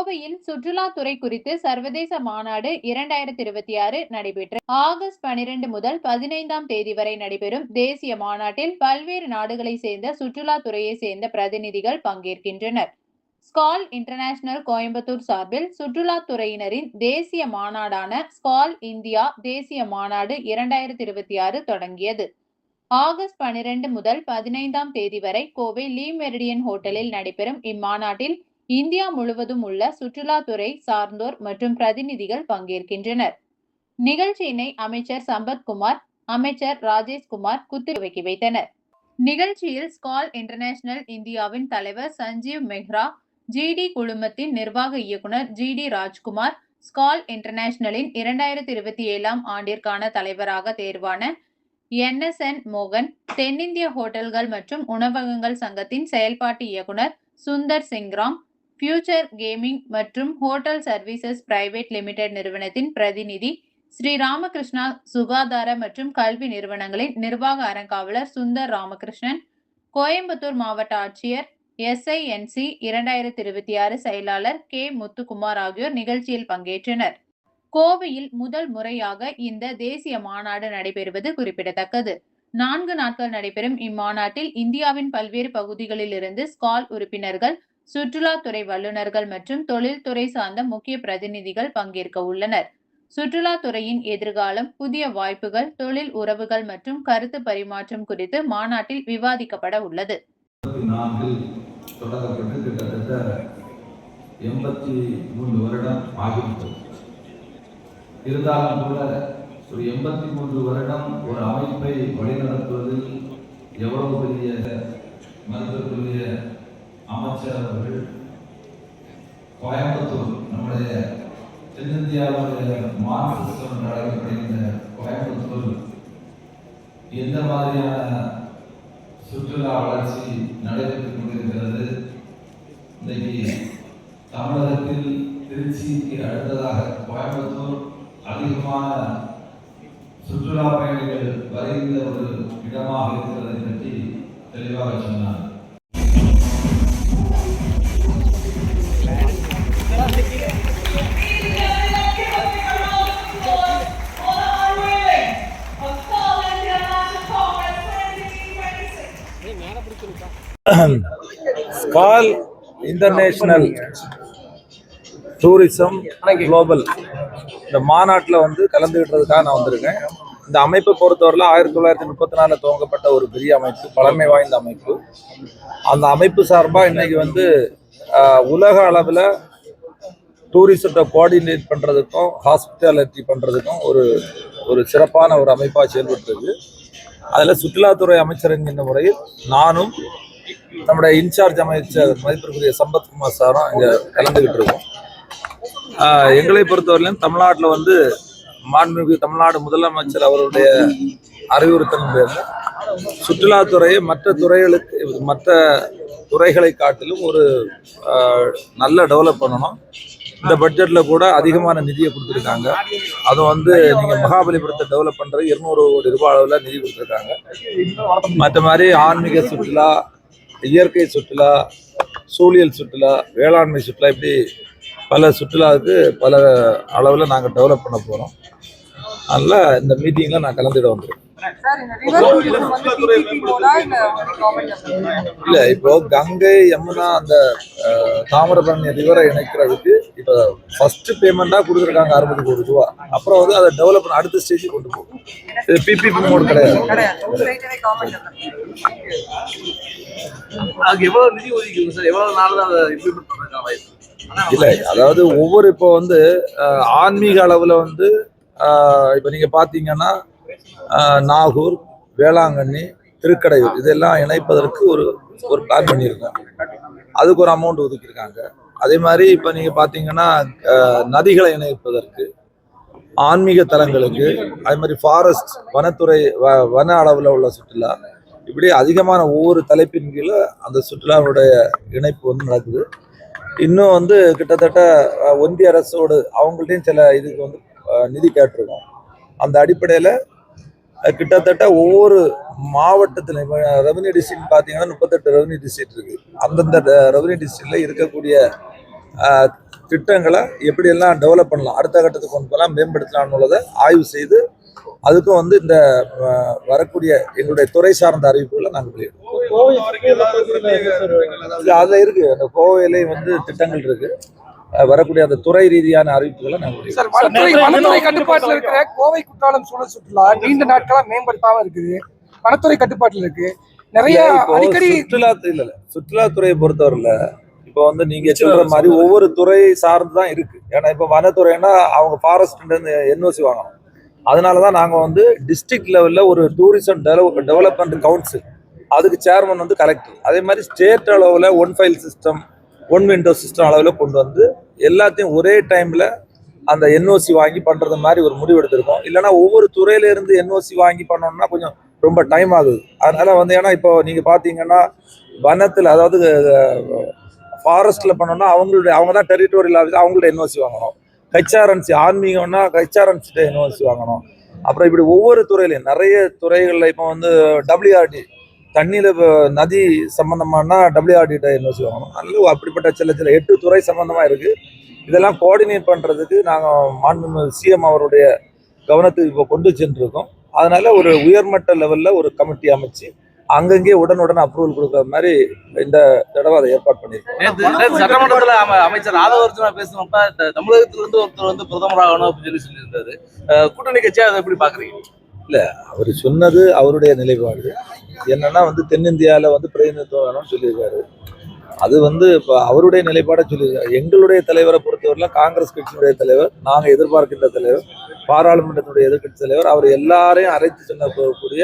கோவையில் சுற்றுலாத்துறை குறித்து சர்வதேச மாநாடு 2026 நடைபெற்றது. ஆகஸ்ட் 12 முதல் 15ஆம் தேதி வரை நடைபெறும் தேசிய மாநாட்டில் பல்வேறு நாடுகளை சேர்ந்த சுற்றுலாத்துறையை சேர்ந்த பிரதிநிதிகள் பங்கேற்கின்றனர். ஸ்கால் இன்டர்நேஷனல் கோயம்புத்தூர் சார்பில் சுற்றுலாத்துறையினரின் தேசிய மாநாடான ஸ்கால் இந்தியா தேசிய மாநாடு 2026 தொடங்கியது. ஆகஸ்ட் 12 முதல் 15ஆம் தேதி வரை கோவை லீ மெரிடியன் ஹோட்டலில் நடைபெறும் இம்மாநாட்டில் இந்தியா முழுவதும் உள்ள சுற்றுலாத்துறை சார்ந்தோர் மற்றும் பிரதிநிதிகள் பங்கேற்கின்றனர். நிகழ்ச்சியினை அமைச்சர் சம்பத்குமார், அமைச்சர் ராஜேஷ்குமார் துவக்கி வைத்தனர். நிகழ்ச்சியில் ஸ்கால் இன்டர்நேஷனல் இந்தியாவின் தலைவர் சஞ்சீவ் மெஹ்ரா, ஜிடி குழுமத்தின் நிர்வாக இயக்குனர் ஜிடி ராஜ்குமார், ஸ்கால் இன்டர்நேஷனலின் 2027ஆம் ஆண்டிற்கான தலைவராக தேர்வான NSN மோகன், தென்னிந்திய ஹோட்டல்கள் மற்றும் உணவகங்கள் சங்கத்தின் செயல்பாட்டு இயக்குனர் சுந்தர் சிங்ராம், ஃபியூச்சர் கேமிங் மற்றும் ஹோட்டல் சர்வீசஸ் பிரைவேட் லிமிடெட் நிறுவனத்தின் பிரதிநிதி ஸ்ரீராமகிருஷ்ணா, சுகாதார மற்றும் கல்வி நிறுவனங்களின் நிர்வாக அறங்காவலர் சுந்தர் ராமகிருஷ்ணன், கோயம்புத்தூர் மாவட்ட ஆட்சியர் SINC 2026 செயலாளர் K முத்துக்குமார் ஆகியோர் நிகழ்ச்சியில் பங்கேற்றனர். கோவையில் முதல் முறையாக இந்த தேசிய மாநாடு நடைபெறுவது குறிப்பிடத்தக்கது. 4 நாட்கள் நடைபெறும் இம்மாநாட்டில் இந்தியாவின் பல்வேறு பகுதிகளில் இருந்து ஸ்கால் உறுப்பினர்கள், சுற்றுலாத்துறை வல்லுநர்கள் மற்றும் தொழில்துறை சார்ந்த முக்கிய பிரதிநிதிகள் பங்கேற்க உள்ளனர். சுற்றுலாத்துறையின் எதிர்காலம், புதிய வாய்ப்புகள், தொழில் உறவுகள் மற்றும் கருத்து பரிமாற்றம் குறித்து மாநாட்டில் விவாதிக்கப்பட உள்ளது. தொடங்கப்பட்டு கிட்டத்தட்ட 83 வருடம் ஆகிவிட்டது. இருந்தாலும் கூட ஒரு 83 வருடம் ஒரு அமைப்பை வழிநடத்துவதில் எவ்வளவு பெரிய மருத்துவத்துடைய அமைச்சர் அவர்கள் கோயம்புத்தூர், நம்முடைய தென்னிந்தியாவுடைய மார்க்சிஸ்டம் என்று அழைக்கப்படுகின்ற கோயம்புத்தூர் எந்த மாதிரியான சுற்றுலா வளர்ச்சி நடைபெற்றுக் கொண்டிருக்கிறது. இன்றைக்கு தமிழகத்தில் திருச்சிக்கு அடுத்ததாக கோயம்புத்தூர் அதிகமான சுற்றுலா பயணிகள் வருகின்ற ஒரு இடமாக இருக்கிறதை பற்றி தெளிவாக சொன்னார். ஸ்கால் இன்டர்நேஷனல் டூரிசம் குளோபல் இந்த மாநாட்டில் கலந்துகிட்டதுக்காக நான் வந்திருக்கேன். இந்த அமைப்பை பொறுத்தவரையில் 1934 துவங்கப்பட்ட ஒரு பெரிய அமைப்பு, பழமை வாய்ந்த அமைப்பு. அந்த அமைப்பு சார்பாக இன்னைக்கு உலக அளவில் டூரிசத்தை கோஆர்டினேட் பண்ணுறதுக்கும் ஹாஸ்பிட்டாலிட்டி பண்ணுறதுக்கும் ஒரு சிறப்பான ஒரு அமைப்பாக செயல்பட்டுருக்கு. அதில் சுற்றுலாத்துறை அமைச்சர் என்கின்ற முறையில் நானும் நம்முடைய இன்சார்ஜ் அமைச்சர் மதிப்பிற்குரிய சம்பத்குமார் சாரும் இங்கே கலந்துக்கிட்டு இருக்கோம். எங்களை பொறுத்தவரையிலும் தமிழ்நாட்டில் மாண்புமிகு தமிழ்நாடு முதலமைச்சர் அவருடைய அறிவுறுத்தல் பேரில் சுற்றுலாத்துறையை மற்ற துறைகளை காட்டிலும் ஒரு நல்ல டெவலப் பண்ணணும். இந்த பட்ஜெட்டில் கூட அதிகமான நிதியை கொடுத்துருக்காங்க. அது நீங்கள் மகாபலிபுரத்தை டெவலப் பண்ணுறது 200 கோடி ரூபாய் அளவில் நிதி கொடுத்துருக்காங்க. மற்ற மாதிரி ஆன்மீக சுற்றுலா, இயற்கை சுற்றுலா, சூழியல் சுற்றுலா, வேளாண்மை சுற்றுலா, இப்படி பல சுற்றுலாவுக்கு பல அளவில் நாங்கள் டெவலப் பண்ண போகிறோம். அதனால் இந்த மீட்டிங்கில் நான் கலந்துட வந்திருக்கேன். இல்லை, இப்போ கங்கை, யமுனா, அந்த தாமிரபரணி ரிவரை இணைக்கிறதுக்கு இப்போ ஃபர்ஸ்ட் பேமெண்ட்டாக கொடுத்துருக்காங்க 60 கோடி ரூபா. அப்புறம் அதை டெவலப் பண்ண அடுத்த ஸ்டேஜுக்கு கொண்டு போகும். இது PPP மோடு கிடையாது. இல்லை, அதாவது ஒவ்வொரு இப்போ ஆன்மீக அளவில் இப்போ நீங்கள் பார்த்தீங்கன்னா நாகூர், வேளாங்கண்ணி, திருக்கடையூர் இதெல்லாம் இணைப்பதற்கு ஒரு பிளான் பண்ணியிருக்காங்க. அதுக்கு ஒரு அமௌண்ட் ஒதுக்கியிருக்காங்க. அதே மாதிரி இப்போ நீங்கள் பார்த்தீங்கன்னா நதிகளை இணைப்பதற்கு, ஆன்மீக தலங்களுக்கு, அதே மாதிரி ஃபாரஸ்ட், வனத்துறை, வன அளவில் உள்ள சுற்றுலா, இப்படி அதிகமான ஒவ்வொரு தலைப்பின் கீழே அந்த சுற்றுலாவுடைய இணைப்பு நடக்குது. இன்னும் கிட்டத்தட்ட ஒன்றிய அரசோடு அவங்கள்ட்டையும் சில இதுக்கு நிதி கேட்டிருக்கோம். அந்த அடிப்படையில் கிட்டத்தட்ட ஒவ்வொரு மாவட்டத்திலும் ரெவன்யூ டிஸ்ட்ரிக்ட் பார்த்தீங்கன்னா 38 ரெவன்யூ டிஸ்ட்ரிக்ட் இருக்குது. அந்தந்த ரெவன்யூ டிஸ்ட்ரிக்டில் இருக்கக்கூடிய திட்டங்களை எப்படியெல்லாம் டெவலப் பண்ணலாம், அடுத்த கட்டத்துக்கு கொண்டு போகலாம், மேம்படுத்தலாம்னு உள்ளதை ஆய்வு செய்து அதுக்கும் வந்து இந்த வரக்கூடிய எங்களுடைய துறை சார்ந்த அறிவிப்புகளை நாங்கள் வெளியிடுவோம். அதில் இருக்கு, அந்த கோவையிலே வந்து திட்டங்கள் இருக்கு, வரக்கூடிய அந்த துறை ரீதியான அறிவிப்புகளை நாங்கள் வனத்துறை கட்டுப்பாட்டில் இருக்கிற கோவை குற்றாலம் சூழல் சுற்றுலா நீண்ட நாட்களா மேம்படுத்தாம இருக்குது. வனத்துறை கட்டுப்பாட்டில் இருக்கு. நிறைய அடிக்கடி சுற்றுலாத்துறையை பொறுத்தவரையில இப்போ வந்து நீங்க சொல்ற மாதிரி ஒவ்வொரு துறையை சார்ந்து தான் இருக்கு. ஏன்னா இப்போ வனத்துறைன்னா அவங்க ஃபாரஸ்ட் என்ஓசி வாங்கணும். அதனாலதான் நாங்க வந்து டிஸ்ட்ரிக்ட் லெவல்ல ஒரு டூரிசம் டெவலப்மெண்ட் கவுன்சில், அதுக்கு சேர்மன் வந்து கலெக்டர், அதே மாதிரி ஸ்டேட் அளவுல one file system, one window system அளவில் கொண்டு வந்து எல்லாத்தையும் ஒரே டைம்ல அந்த என்ஓசி வாங்கி பண்றது மாதிரி ஒரு முடிவு எடுத்திருக்கோம். இல்லைன்னா ஒவ்வொரு துறையில இருந்து என்ஓசி வாங்கி பண்ணோம்னா கொஞ்சம் ரொம்ப டைம் ஆகுது. அதனால வந்து ஏன்னா இப்போ நீங்க பாத்தீங்கன்னா வனத்துல, அதாவது ஃபாரஸ்ட்ல பண்ணோம்னா அவங்க தான் டெரிட்டோரியல் ஆஃபீஸ், அவங்கள்ட்ட என்ஓசி வாங்கணும். ஹெச்ஆர்என்சி ஆன்மீகம்னா ஹெச்ஆர்என்சிட்ட என்ஓசி வாங்கணும். அப்புறம் இப்படி ஒவ்வொரு துறையிலையும் நிறைய துறைகளில் இப்போ வந்து WRD தண்ணியில் நதி சம்பந்தமானா WRD என்ஓசி வாங்கணும். அதனால அப்படிப்பட்ட சில 8 துறை சம்பந்தமா இருக்கு. இதெல்லாம் கோஆர்டினேட் பண்றதுக்கு நாங்கள் மாண்புமிகு சிஎம் அவருடைய கவனத்துக்கு இப்போ கொண்டு சென்றிருக்கோம். அதனால ஒரு உயர்மட்ட லெவல்ல ஒரு கமிட்டி அமைச்சு அங்கங்கே உடனுடன் அப்ரூவல் கொடுக்குற மாதிரி இந்த தடவை அதை ஏற்பாடு பண்ணியிருக்கோம். சட்டமன்றத்தில் அமைச்சர் ஆதவர்ஜுனா பேசினப்ப தமிழகத்திலிருந்து ஒருத்தர் வந்து பிரதமர் ஆகணும் அப்படின்னு சொல்லியிருந்தாரு. கூட்டணி கட்சியா அதை எப்படி பாக்குறீங்க? இல்ல, அவர் சொன்னது அவருடைய நிலைப்பாடு. என்னன்னா வந்து தென்னிந்தியாவில் வந்து பிரதிநிதித்துவம் வேணும்னு சொல்லியிருக்காரு. அது வந்து இப்போ அவருடைய நிலைப்பாடை சொல்லியிருக்காரு. எங்களுடைய தலைவரை பொறுத்தவரையிலும் காங்கிரஸ் கட்சியினுடைய தலைவர், நாங்கள் எதிர்பார்க்கின்ற தலைவர், பாராளுமன்றத்தினுடைய எதிர்கட்சி தலைவர், அவர் எல்லாரையும் அழைத்து செல்லக்கூடிய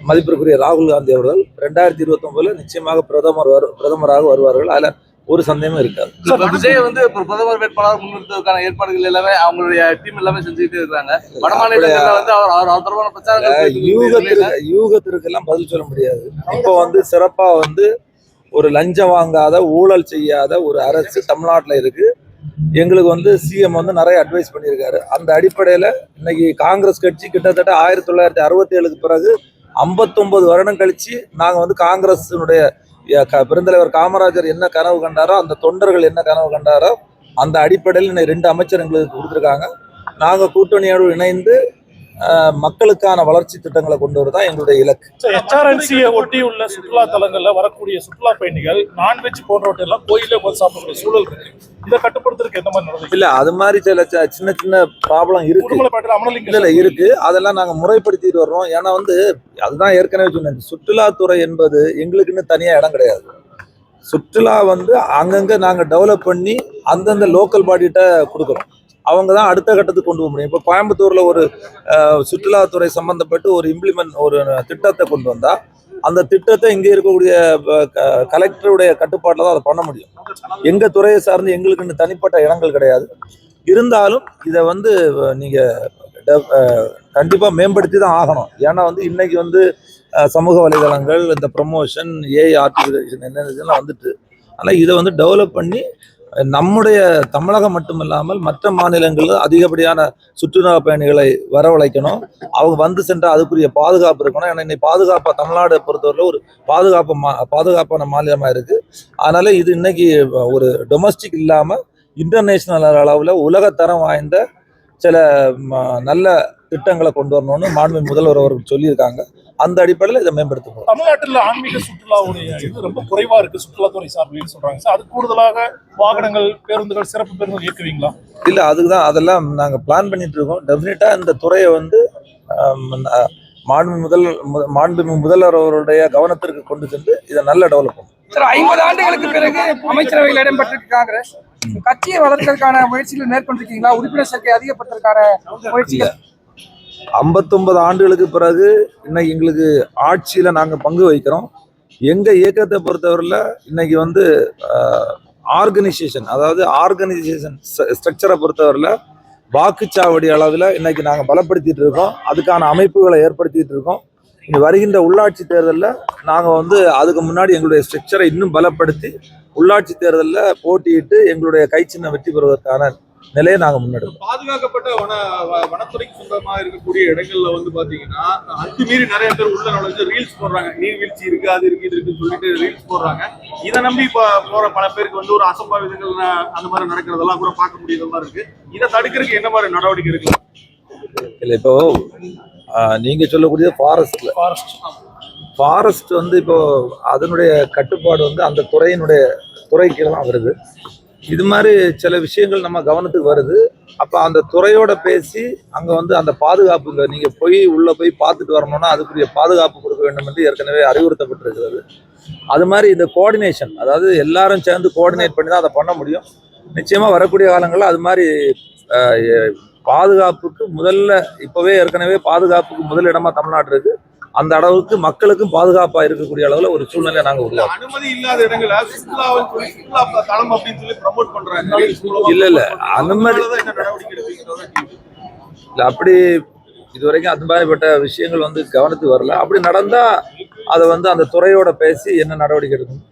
மதிப்பிற்குரிய ராகுல் காந்தி அவர்கள் 2029 நிச்சயமாக பிரதமராக வருவார்கள். அதுல ஒரு சந்தேகமும் இருக்காது. விஜய் வந்து பிரதமர் வேட்பாளர் முன்னிறுத்துவதற்கான ஏற்பாடுகள் எல்லாமே அவங்களுடைய டீம் எல்லாமே செஞ்சுட்டு இருக்காங்க. வடமாநிலங்கள்ல வந்து அவர் தொடர்பான பிரச்சாரங்கள் யூகத்திற்கு எல்லாம் பதில் சொல்ல முடியாது. இப்போ வந்து சிறப்பா வந்து ஒரு லஞ்சம் வாங்காத, ஊழல் செய்யாத ஒரு அரசு தமிழ்நாட்டில் இருக்கு. எங்களுக்கு வந்து சிஎம் வந்து நிறைய அட்வைஸ் பண்ணியிருக்காரு. அந்த அடிப்படையில் இன்னைக்கு காங்கிரஸ் கட்சி கிட்டத்தட்ட 1967க்கு பிறகு 59 வருடம் கழிச்சு நாங்கள் வந்து காங்கிரஸினுடைய பெருந்தலைவர் காமராஜர் என்ன கனவு கண்டாரோ, அந்த தொண்டர்கள் என்ன கனவு கண்டாரோ, அந்த அடிப்படையில் இன்னைக்கு 2 அமைச்சர் எங்களுக்கு கொடுத்துருக்காங்க. நாங்கள் கூட்டணியோடு இணைந்து மக்களுக்கான வளர்ச்சி திட்டங்களை கொண்டு வரதான் எங்களுடைய இலக்கு. HRNC-யை ஒட்டி உள்ள சுற்றுலா தலங்கள்ல வரக்கூடிய சுற்றுலா பயணிகள் நான்வெஜ் போன்றவற்றெல்லாம் கோயிலே போய் சாப்பிடக்கூடிய சூழல் இருக்கு. இதை கட்டுப்படுத்துறதுக்கு எந்த மாதிரி நடவடிக்கை? இல்ல, அது மாதிரி சின்ன சின்ன ப்ராப்ளம் இருக்கு. இல்ல இருக்கு, அதெல்லாம் நாங்க முறைப்படுத்திட்டு வர்றோம். ஏன்னா வந்து அதுதான் ஏற்கனவே சொன்னேன், சுற்றுலாத்துறை என்பது எங்களுக்குன்னு தனியா இடம் கிடையாது. சுற்றுலா வந்து அங்கங்க நாங்க டெவலப் பண்ணி அந்தந்த லோக்கல் பாடிகிட்ட கொடுக்குறோம். அவங்க தான் அடுத்த கட்டத்துக்கு கொண்டு போக முடியும். இப்போ கோயம்புத்தூர்ல ஒரு சுற்றுலாத்துறை சம்பந்தப்பட்டு ஒரு திட்டத்தை கொண்டு வந்தா அந்த திட்டத்தை இங்கே இருக்கக்கூடிய கலெக்டருடைய கட்டுப்பாட்டில் தான் அதை பண்ண முடியும். எங்க துறையை சார்ந்து எங்களுக்குன்னு தனிப்பட்ட இடங்கள் கிடையாது. இருந்தாலும் இதை வந்து நீங்க கண்டிப்பா மேம்படுத்தி தான் ஆகணும். ஏன்னா வந்து இன்னைக்கு வந்து சமூக வலைதளங்கள், இந்த ப்ரமோஷன், ஆர்டிஃபிஷியல் என்ன இதெல்லாம் வந்துட்டு, ஆனால் இதை வந்து டெவலப் பண்ணி நம்முடைய தமிழகம் மட்டுமில்லாமல் மற்ற மாநிலங்களில் அதிகப்படியான சுற்றுலா பயணிகளை வரவழைக்கணும். அவங்க வந்து சென்றால் அதுக்குரிய பாதுகாப்பு இருக்கணும். ஏன்னா இன்னைக்கு பாதுகாப்பாக தமிழ்நாடு பொறுத்தவரையில் ஒரு பாதுகாப்பான மாநிலமாக இருக்குது. அதனால இது இன்னைக்கு ஒரு டொமஸ்டிக் இல்லாமல் இன்டர்நேஷ்னல் அளவில் உலகத்தரம் வாய்ந்த சில நல்ல திட்டங்களை கொண்டு வரணும்னு மாண்புமிகு முதல்வர் அவர்கள் சொல்லியிருக்காங்க. அந்த அடிப்படையில் இதை மேம்படுத்தணும். தமிழ்நாட்டில் ஆன்மீக சுற்றுலாவுடைய இது ரொம்ப குறைவா இருக்கு சுற்றுலாத்துறை சார்பில் சொல்றாங்க சார். அது கூடுதலாக வாகனங்கள், பேருந்துகள், சிறப்பு பேருந்துகள் இயக்குவீங்களா? இல்ல, அதுக்குதான் அதெல்லாம் நாங்க பிளான் பண்ணிட்டு இருக்கோம். டெஃபினட்டா இந்த துறையை வந்து மாண்புமிகு முதல்வர் அவருடைய கவனத்திற்கு கொண்டு சென்று இதை நல்ல டெவலப் பண்ணும். 50 ஆண்டுகளுக்கு பிறகு அமைச்சரவையில் இடம்பெற்றிருக்கு காங்கிரஸ். கட்சியை வளர்ப்பதற்கான முயற்சிகள் மேற்கொண்டிருக்கீங்களா? உறுப்பினர் சேர்க்கை அதிகப்படுத்துவதற்கான முயற்சிகள்? 59 ஆண்டுகளுக்கு பிறகு இன்னைக்கு எங்களுக்கு ஆட்சியில நாங்க பங்கு வகிக்கிறோம். எங்க இயக்கத்தை பொறுத்தவரையில இன்னைக்கு வந்து ஆர்கனைசேஷன் ஸ்ட்ரக்சரை பொறுத்தவரையில வாக்குச்சாவடி அளவில் இன்னைக்கு நாங்கள் பலப்படுத்திட்டு இருக்கோம். அதுக்கான அமைப்புகளை ஏற்படுத்திட்டு இருக்கோம். இங்கே வருகின்ற உள்ளாட்சி தேர்தலில் நாங்கள் வந்து அதுக்கு முன்னாடி எங்களுடைய ஸ்ட்ரக்சரை இன்னும் பலப்படுத்தி உள்ளாட்சி தேர்தலில் போட்டியிட்டு எங்களுடைய கை சின்னம் வெற்றி பெறுவதற்கான நிலையை நாங்கள் முன்னெடுப்போம். பாதுகாக்கப்பட்ட வனத்துறைக்கு சொந்தமாக இருக்கக்கூடிய வனத்துறைக்கு சொந்தமாக இருக்கக்கூடிய இடங்கள்ல வந்து பாத்தீங்கன்னா அத்துமீறி நிறைய பேர் உள்ள நுழைஞ்சு ரீல்ஸ் போடுறாங்க. நீர்வீழ்ச்சி இருக்கு, அது இருக்கு, இது இருக்குன்னு சொல்லிட்டு ரீல்ஸ் போடுறாங்க. இதை நம்பி போற பல பேருக்கு வந்து ஒரு அசம்பாவிதங்கள் அந்த மாதிரி நடக்கிறதெல்லாம் கூட பார்க்க முடியுற மாதிரி இருக்கு. இதை தடுக்கிறதுக்கு என்ன மாதிரி நடவடிக்கை எடுக்கலாம்? இல்லை, இப்போ நீங்க சொல்லக்கூடிய ஃபாரஸ்ட் வந்து இப்போ அதனுடைய கட்டுப்பாடு வந்து அந்த துறைக்கு தான் வருது. இது மாதிரி சில விஷயங்கள் நம்ம கவனத்துக்கு வருது. அப்போ அந்த துறையோட பேசி அங்கே வந்து அந்த பாதுகாப்பு, நீங்கள் உள்ளே போய் பார்த்துட்டு வரணும்னா அதுக்குரிய பாதுகாப்பு கொடுக்க வேண்டும் என்று ஏற்கனவே அறிவுறுத்தப்பட்டிருக்கிறது. அது மாதிரி இந்த கோஆர்டினேஷன், அதாவது எல்லாரும் சேர்ந்து கோஆர்டினேட் பண்ணி தான் அதை பண்ண முடியும். நிச்சயமாக வரக்கூடிய காலங்களில் அது மாதிரி பாதுகாப்புக்கு இப்போவே ஏற்கனவே பாதுகாப்புக்கு முதலிடமா தமிழ்நாடு இருக்கு. அந்த அளவுக்கு மக்களுக்கும் பாதுகாப்பா இருக்கக்கூடிய அளவுல ஒரு சூழ்நிலை நாங்க உருவாக்கோம். அனுமதி இல்லாத இடங்களை சுற்றுலா தளம் அப்படின்னு சொல்லி ப்ரமோட் பண்றாங்க. இல்ல அனுமதி இல்ல, அப்படி இதுவரைக்கும் அந்த மாதிரிப்பட்ட விஷயங்கள் வந்து கவனத்துக்கு வரல. அப்படி நடந்தா அதை வந்து அந்த துறையோட பேசி என்ன நடவடிக்கை எடுக்கணும்.